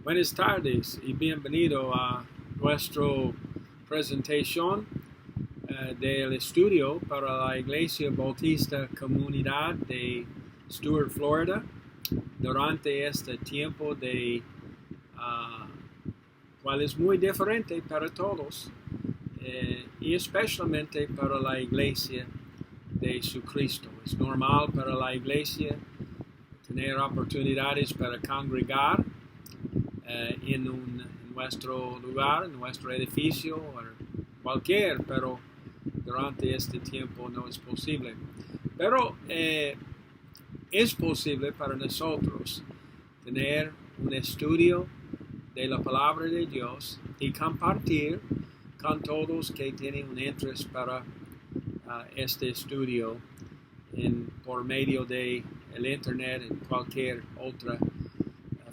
Buenas tardes y bienvenido a nuestra presentación del estudio para la Iglesia Bautista Comunidad de Stuart, Florida, durante este tiempo cual es muy diferente para todos y especialmente para la Iglesia de Jesucristo. Es normal para la Iglesia tener oportunidades para congregar en nuestro lugar, en nuestro edificio o cualquier, pero durante este tiempo no es posible. Pero es posible para nosotros tener un estudio de la palabra de Dios y compartir con todos que tienen un interés para este estudio por medio de el internet en cualquier otra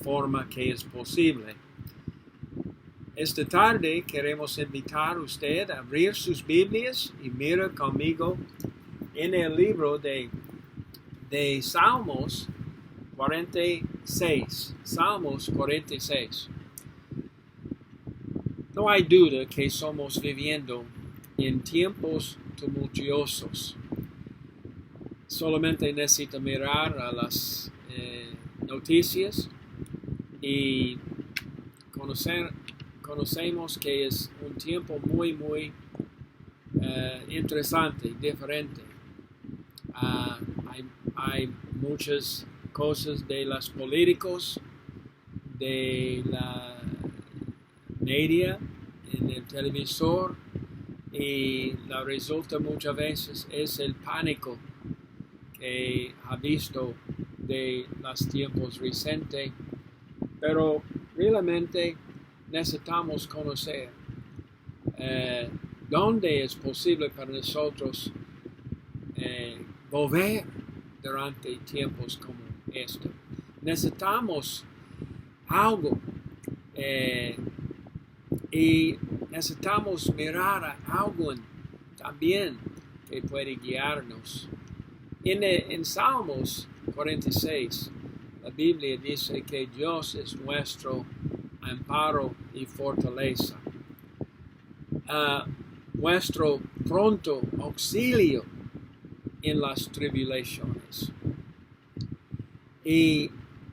forma que es posible. Esta tarde queremos invitar a usted a abrir sus Biblias y mira conmigo en el libro de Salmos 46. Salmos 46. No hay duda que somos viviendo en tiempos tumultuosos. Solamente necesita mirar a las noticias y conocemos que es un tiempo muy interesante, diferente. Hay muchas cosas de los políticos, de la media, en el televisor, y la resulta muchas veces es el pánico que ha visto de los tiempos recientes, pero realmente necesitamos conocer dónde es posible para nosotros volver durante tiempos como este. Necesitamos algo y necesitamos mirar a algo también que puede guiarnos. En Salmos 46, la Biblia dice que Dios es nuestro amparo y fortaleza, nuestro pronto auxilio en las tribulaciones. Y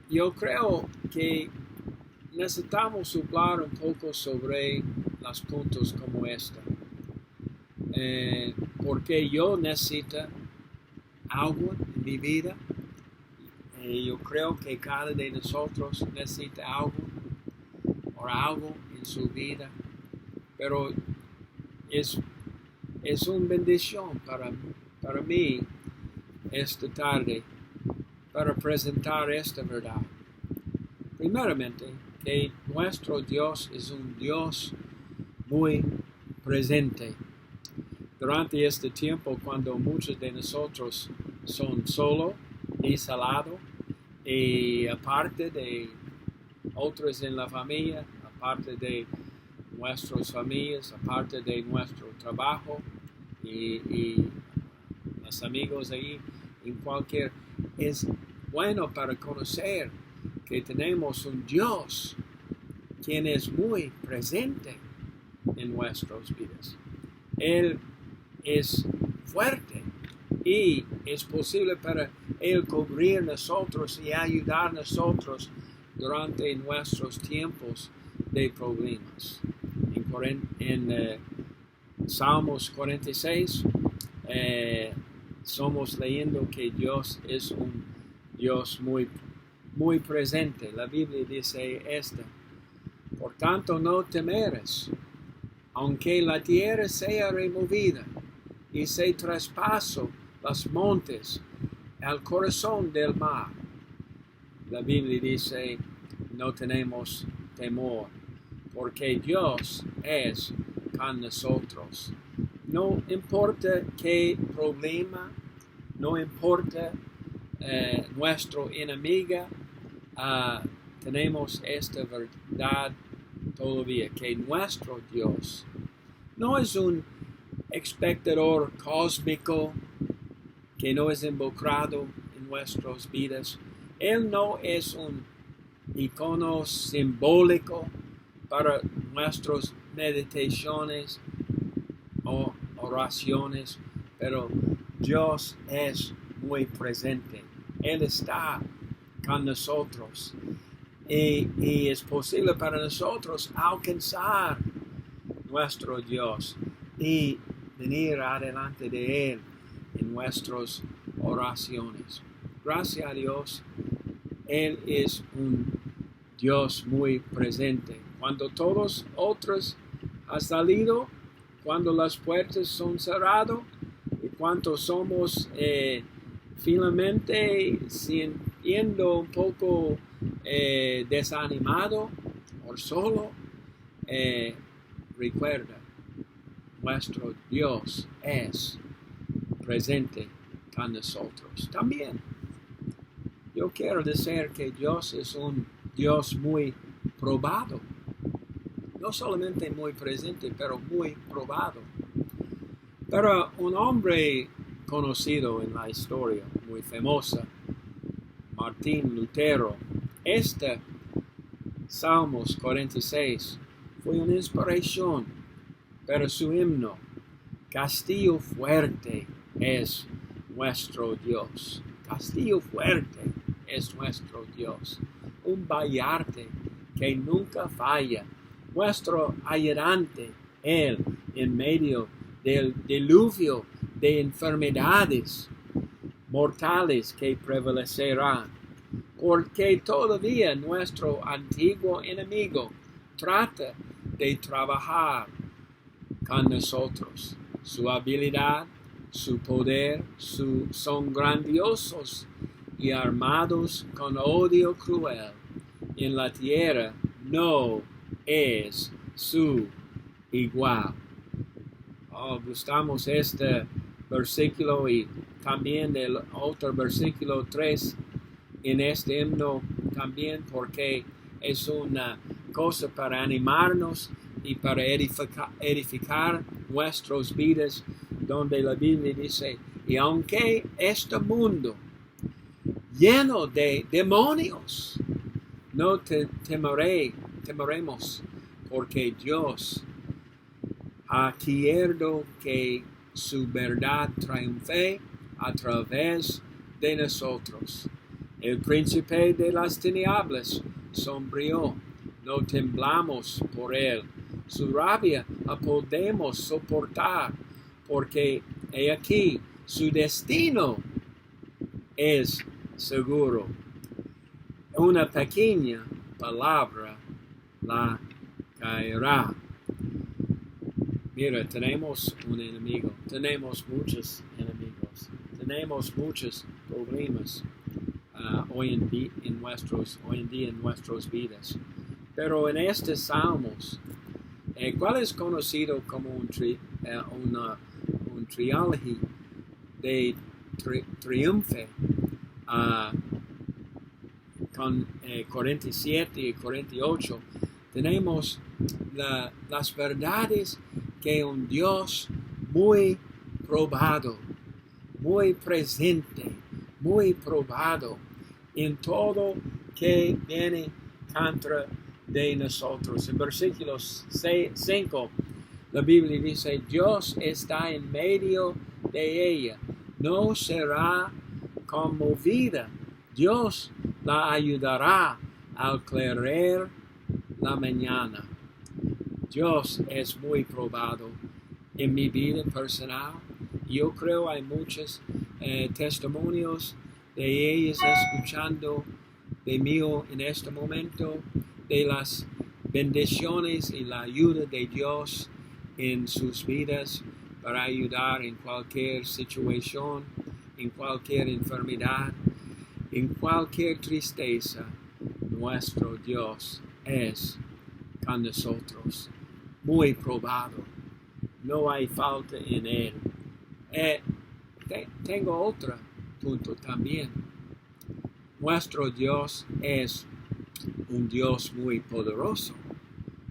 yo creo que necesitamos hablar un poco sobre los puntos como este, porque yo necesito algo en mi vida. Yo creo que cada de nosotros necesita algo o algo en su vida, pero es una bendición para mí esta tarde para presentar esta verdad. Primeramente, que nuestro Dios es un Dios muy presente. Durante este tiempo, cuando muchos de nosotros son solos, aislados, y aparte de otros en la familia, aparte de nuestras familias, aparte de nuestro trabajo y los amigos ahí, en cualquier, es bueno para conocer que tenemos un Dios quien es muy presente en nuestras vidas. Él es fuerte y es posible para Él cubrir nosotros y ayudar a nosotros durante nuestros tiempos de problemas. En Salmos 46 somos leyendo que Dios es un Dios muy presente. La Biblia dice esto: por tanto no temerás, aunque la tierra sea removida y se traspaso los montes al corazón del mar. La Biblia dice, no tenemos temor, porque Dios es con nosotros. No importa qué problema, no importa nuestro enemigo, tenemos esta verdad todavía, que nuestro Dios no es un espectador cósmico que no es involucrado en nuestras vidas. Él no es un iconos simbólicos para nuestras meditaciones o oraciones, pero Dios es muy presente. Él está con nosotros y es posible para nosotros alcanzar nuestro Dios y venir adelante de Él en nuestras oraciones. Gracias a Dios, Él es un Dios muy presente. Cuando todos otros han salido, cuando las puertas son cerradas y cuando somos finalmente sintiendo un poco desanimado o solo, recuerda, nuestro Dios es presente con nosotros. También yo quiero decir que Dios es un Dios muy probado. No solamente muy presente, pero muy probado. Pero un hombre conocido en la historia, muy famosa, Martín Lutero, Salmos 46 fue una inspiración para su himno. Castillo fuerte es nuestro Dios. Castillo fuerte es nuestro Dios. Un baluarte que nunca falla. Nuestro ayudante, Él, en medio del diluvio de enfermedades mortales que prevalecerán. Porque todavía nuestro antiguo enemigo trata de trabajar con nosotros. Su habilidad, su poder, son grandiosos y armados con odio cruel. En la tierra no es su igual. Gustamos este versículo y también del otro versículo 3 en este himno también, porque es una cosa para animarnos y para edificar nuestras vidas, donde la Biblia dice, y aunque este mundo lleno de demonios, no temeremos, porque Dios ha querido que su verdad triunfe a través de nosotros. El príncipe de las tinieblas sombrío, no temblamos por él. Su rabia la podemos soportar, porque he aquí su destino es seguro. Una pequeña palabra la caerá. Mira, tenemos un enemigo, tenemos muchos enemigos, tenemos muchos problemas hoy en día en nuestras vidas. Pero en estos salmos, ¿cuál es conocido como un trilogy de triunfo con 47 y 48? Tenemos las verdades que un Dios muy probado, muy presente, muy probado en todo que viene contra de nosotros. En versículos 5, la Biblia dice, Dios está en medio de ella, no será conmovida. Dios la ayudará al clarear la mañana. Dios es muy probado en mi vida personal. Yo creo hay muchos testimonios de ellos escuchando de mí en este momento, de las bendiciones y la ayuda de Dios en sus vidas para ayudar en cualquier situación, en cualquier enfermedad, en cualquier tristeza. Nuestro Dios es con nosotros, muy probado, no hay falta en Él. Tengo otro punto también. Nuestro Dios es un Dios muy poderoso,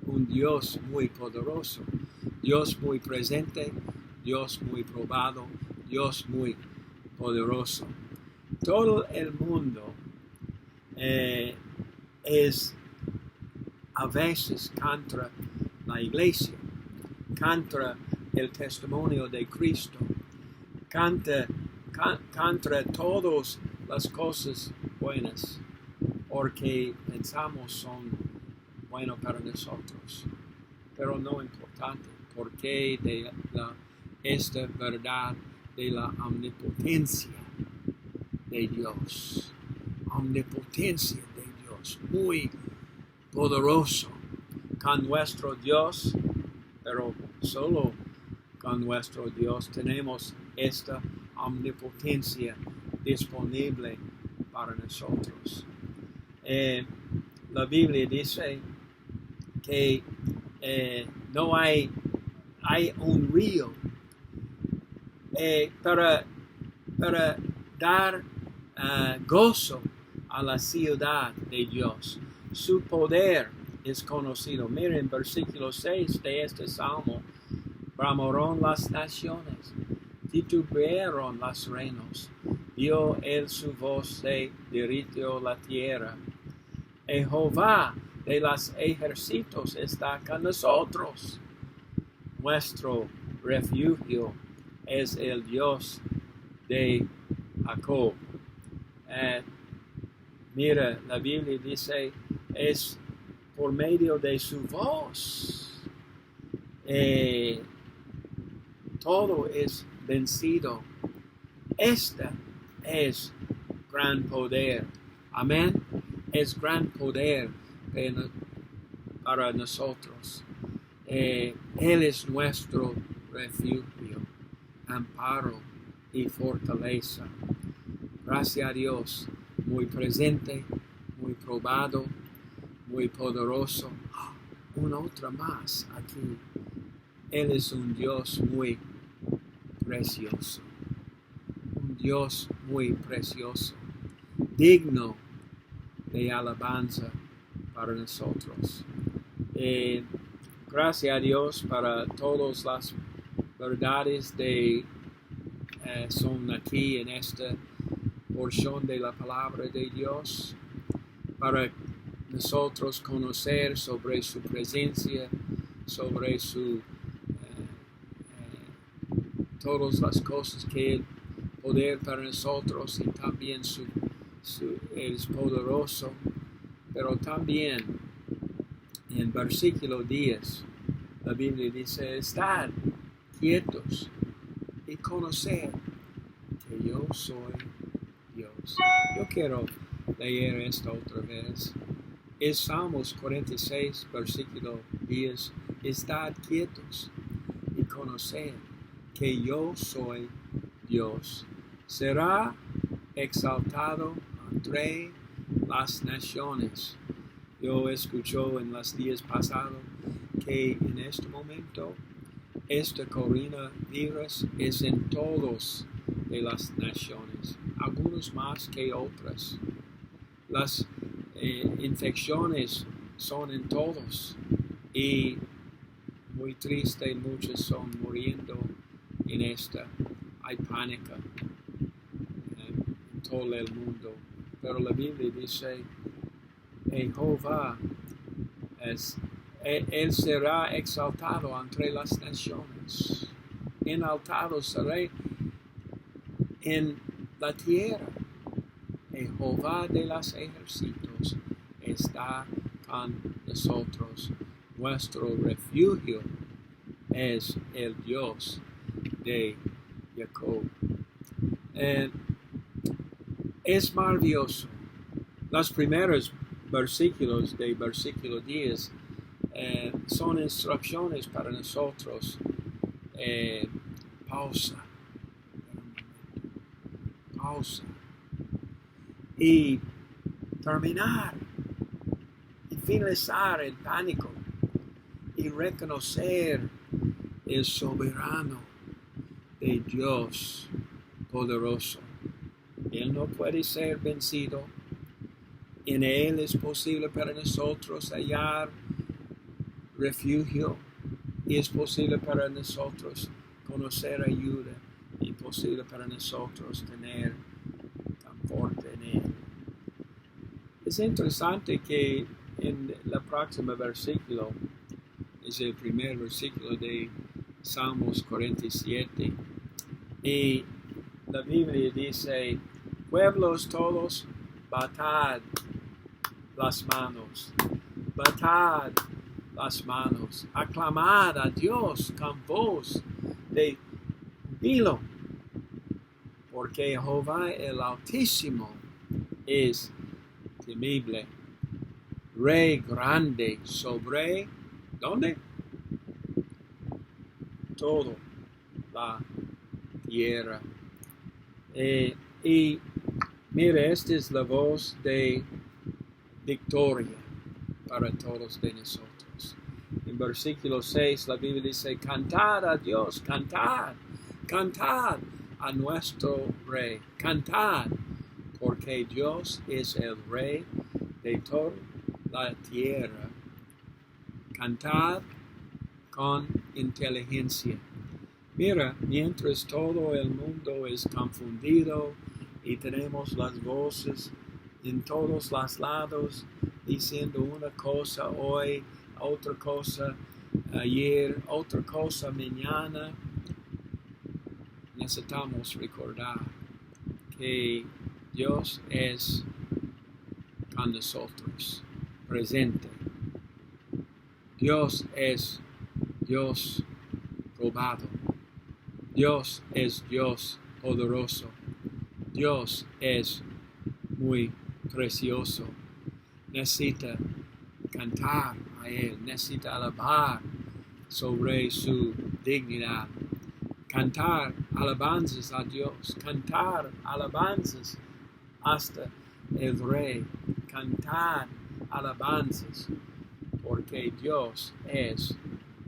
un Dios muy poderoso, Dios muy presente, Dios muy probado, Dios muy poderoso. Todo el mundo es a veces contra la iglesia, contra el testimonio de Cristo, contra todas las cosas buenas, porque pensamos son buenos para nosotros, pero no importante, porque de esta verdad de la omnipotencia de Dios, omnipotencia de Dios, muy poderoso con nuestro Dios, pero solo con nuestro Dios tenemos esta omnipotencia disponible para nosotros. La Biblia dice que no hay un río para dar gozo a la ciudad de Dios. Su poder es conocido. Miren, versículo 6 de este salmo. Bramoron las naciones, titubearon los reinos. Dio él su voz, se derritió la tierra. Jehová de los ejércitos está con nosotros. Nuestro refugio es el Dios de Jacob. Mira, la Biblia dice, es por medio de su voz. Todo es vencido. Esta es gran poder. Amén. Es gran poder para nosotros. Él es nuestro refugio, amparo y fortaleza. Gracias a Dios, muy presente, muy probado, muy poderoso. Una otra más aquí. Él es un Dios muy precioso. Un Dios muy precioso. Digno de alabanza para nosotros. Gracias a Dios para todas las verdades de son aquí en esta porción de la palabra de Dios, para nosotros conocer sobre su presencia, sobre su todas las cosas que Él poder para nosotros, y también Él es poderoso. Pero también en versículo 10 la Biblia dice: estad quietos y conoced que yo soy Dios. Yo quiero leer esto otra vez. Es Salmos 46, versículo 10. Estad quietos y conoced que yo soy Dios. Será exaltado entre las naciones. Yo escuché en los días pasados que en este momento este coronavirus es en todos de las naciones, algunos más que otras. Las infecciones son en todos, y muy triste, muchos son muriendo en esta. Hay pánico en todo el mundo, pero la Biblia dice: Jehová él será exaltado entre las naciones, enaltado será en la tierra. Jehová de los ejércitos está con nosotros. Nuestro refugio es el Dios de Jacob. Es maravilloso. Los primeros versículos de versículo 10 son instrucciones para nosotros. Pausa y terminar y finalizar el pánico y reconocer el soberano de Dios poderoso. Él no puede ser vencido. En Él es posible para nosotros hallar refugio, y es posible para nosotros conocer ayuda, y posible para nosotros tener confort en Él. Es interesante que en el próximo versículo, es el primer versículo de Salmos 47, y la Biblia dice, pueblos todos, batad las manos, batad las manos, aclamad a Dios con voz de júbilo, porque Jehová el Altísimo es temible, Rey grande sobre, ¿dónde? Todo la tierra. Y mire, esta es la voz de victoria para todos de nosotros. En versículo 6 la Biblia dice, cantad a Dios, cantad, cantad a nuestro Rey, cantad, porque Dios es el Rey de toda la tierra. Cantad con inteligencia. Mira, mientras todo el mundo es confundido y tenemos las voces en todos los lados diciendo una cosa hoy, otra cosa ayer, otra cosa mañana, necesitamos recordar que Dios es con nosotros, presente. Dios es Dios probado. Dios es Dios poderoso. Dios es muy precioso. Necesita cantar a Él. Necesita alabar sobre su dignidad. Cantar alabanzas a Dios. Cantar alabanzas hasta el Rey. Cantar alabanzas. Porque Dios es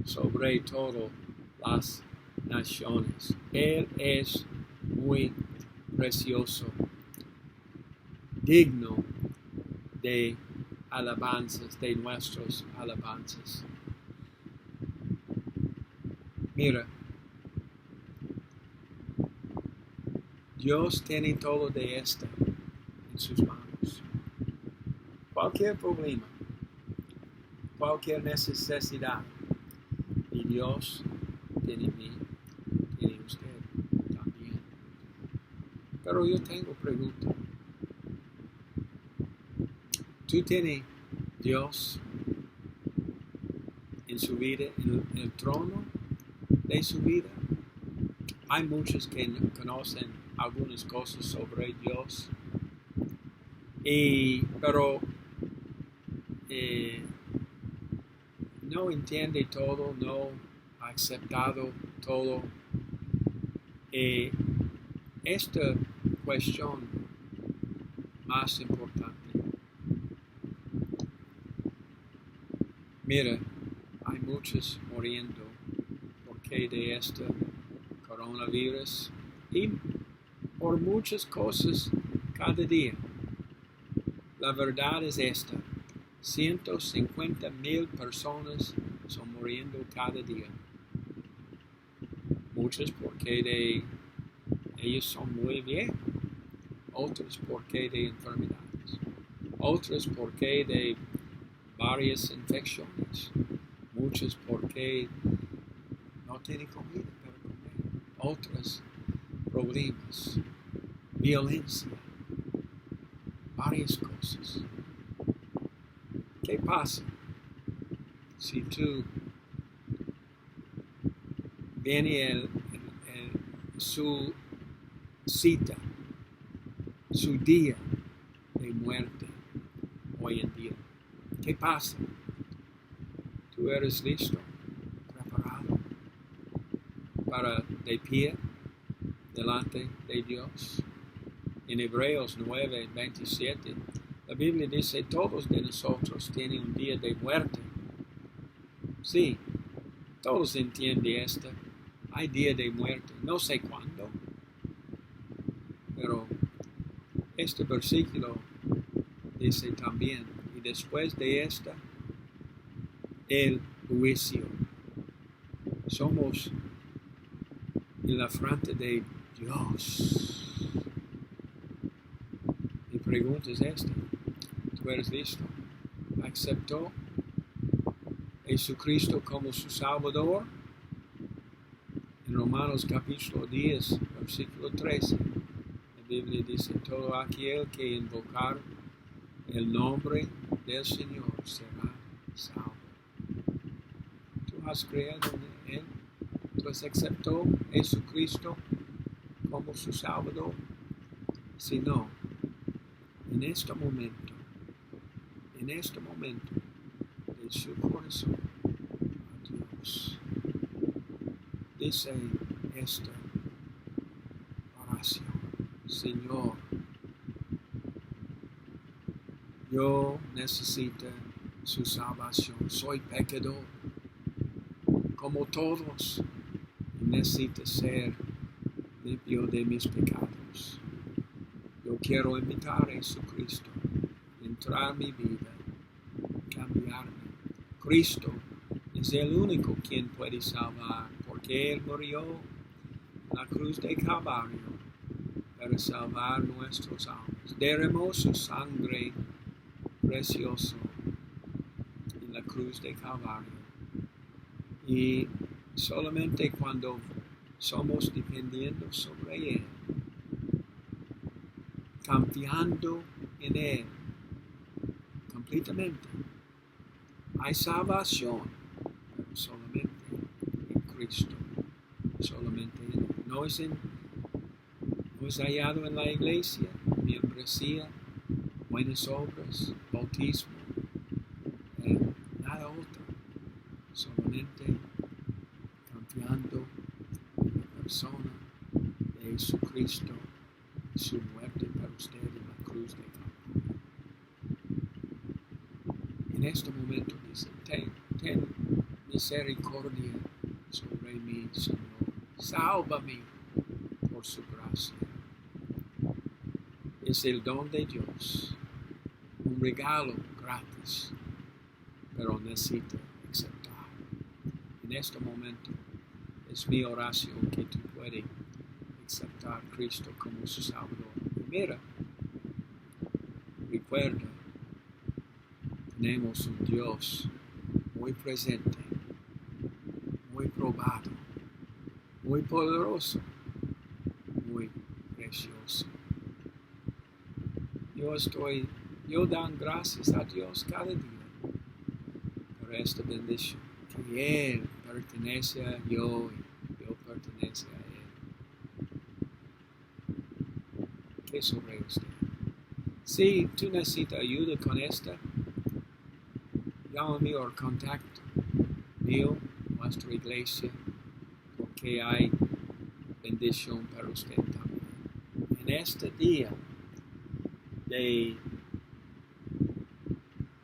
sobre todo las naciones. Él es muy precioso, digno de alabanzas, de nuestras alabanzas. Mira, Dios tiene todo de esto en sus manos. Cualquier problema, cualquier necesidad, y Dios tiene mí, tiene usted también. Pero yo tengo pregunta. ¿Tú tienes Dios en su vida, en el trono de su vida? Hay muchos que conocen algunas cosas sobre Dios, pero no entiende todo, no ha aceptado todo. Esta cuestión más importante. Mira, hay muchos muriendo porque de este coronavirus y por muchas cosas cada día. La verdad es esta. 150,000 personas son muriendo cada día. Muchas porque ellos son muy bien. Otros porque de enfermedades. Otros porque de varias infecciones. Muchos porque no tienen comida para comer. Otros problemas. Violencia. Varias cosas. ¿Qué pasa si tú viene su cita, su día de muerte hoy en día? ¿Qué pasa? ¿Tú eres listo, preparado para de pie delante de Dios? En Hebreos 9:27, la Biblia dice, todos de nosotros tienen un día de muerte. Sí, todos entienden esto. Hay día de muerte, no sé cuándo, pero este versículo dice también, y después de esta, el juicio. Somos en la frente de Dios. Mi pregunta es esta. ¿Tú tú eres listo. ¿Aceptó Jesucristo como su Salvador? En Romanos capítulo 10, versículo 13, la Biblia dice, todo aquel que invocar el nombre del Señor será salvo. ¿Tú has creído en Él? ¿Tú has aceptado Jesucristo como su Salvador? Si no, en este momento, de su corazón a Dios, dice esta oración: Señor, yo necesito su salvación. Soy pecador, como todos, y necesito ser limpio de mis pecados. Yo quiero invitar a Jesucristo, entrar en mi vida, cambiarme. Cristo es el único quien puede salvar, porque Él murió en la cruz de Calvario para salvar nuestras almas. Derramó su sangre precioso en la cruz de Calvario. Y solamente cuando somos dependiendo sobre Él, confiando en Él completamente, hay salvación, pero solamente en Cristo, solamente en Él. No es hallado en la iglesia, membresía, buenas obras, bautismo, nada otro, solamente confiando en la persona de Jesucristo, su muerte para usted en la cruz de Calvario. En este momento dice, ten misericordia sobre mí, Señor, sálvame por su gracia. Es el don de Dios, un regalo gratis, pero necesito aceptar. En este momento es mi oración que tú puedes aceptar a Cristo como su Salvador. Y mira, recuerda, tenemos un Dios muy presente, muy probado, muy poderoso, muy precioso. Yo doy gracias a Dios cada día por esta bendición, que Él pertenece a yo y yo pertenece a Él. ¿Qué sobre usted? Si tú necesitas ayuda con esta, llámame o contacto mío, nuestra iglesia, porque hay bendición para usted también. En este día de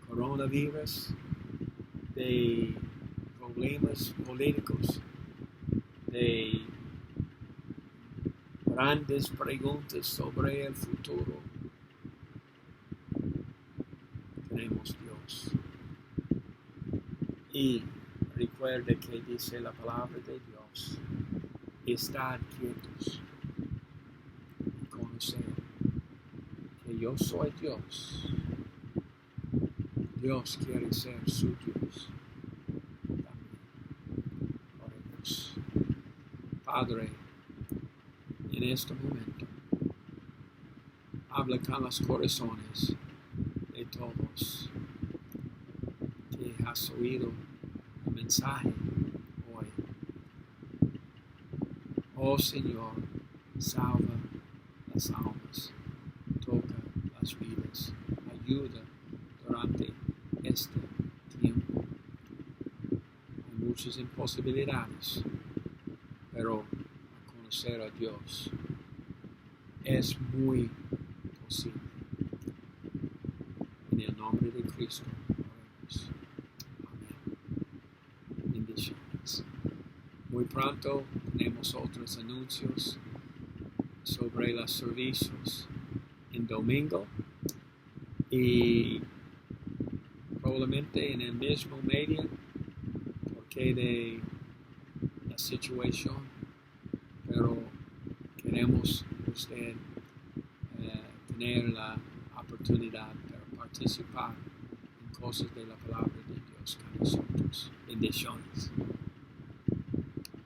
coronavirus, de problemas políticos, de grandes preguntas sobre el futuro, tenemos Dios. Y recuerde que dice la palabra de Dios: estad quietos y conocer que yo soy Dios. Dios quiere ser su Dios también. Oremos. Padre, en este momento, habla con los corazones de todos que has oído el mensaje hoy. Oh Señor, salva las almas, toca las vidas, ayuda durante este tiempo. Hay muchas imposibilidades, pero a conocer a Dios es muy posible. En el nombre de Cristo oremos. Amén. Bendiciones. Muy pronto tenemos otros anuncios sobre los servicios en domingo y probablemente en el mismo medio, porque de la situación, pero queremos usted tener la oportunidad para participar en cosas de la palabra de Dios con nosotros. Bendiciones.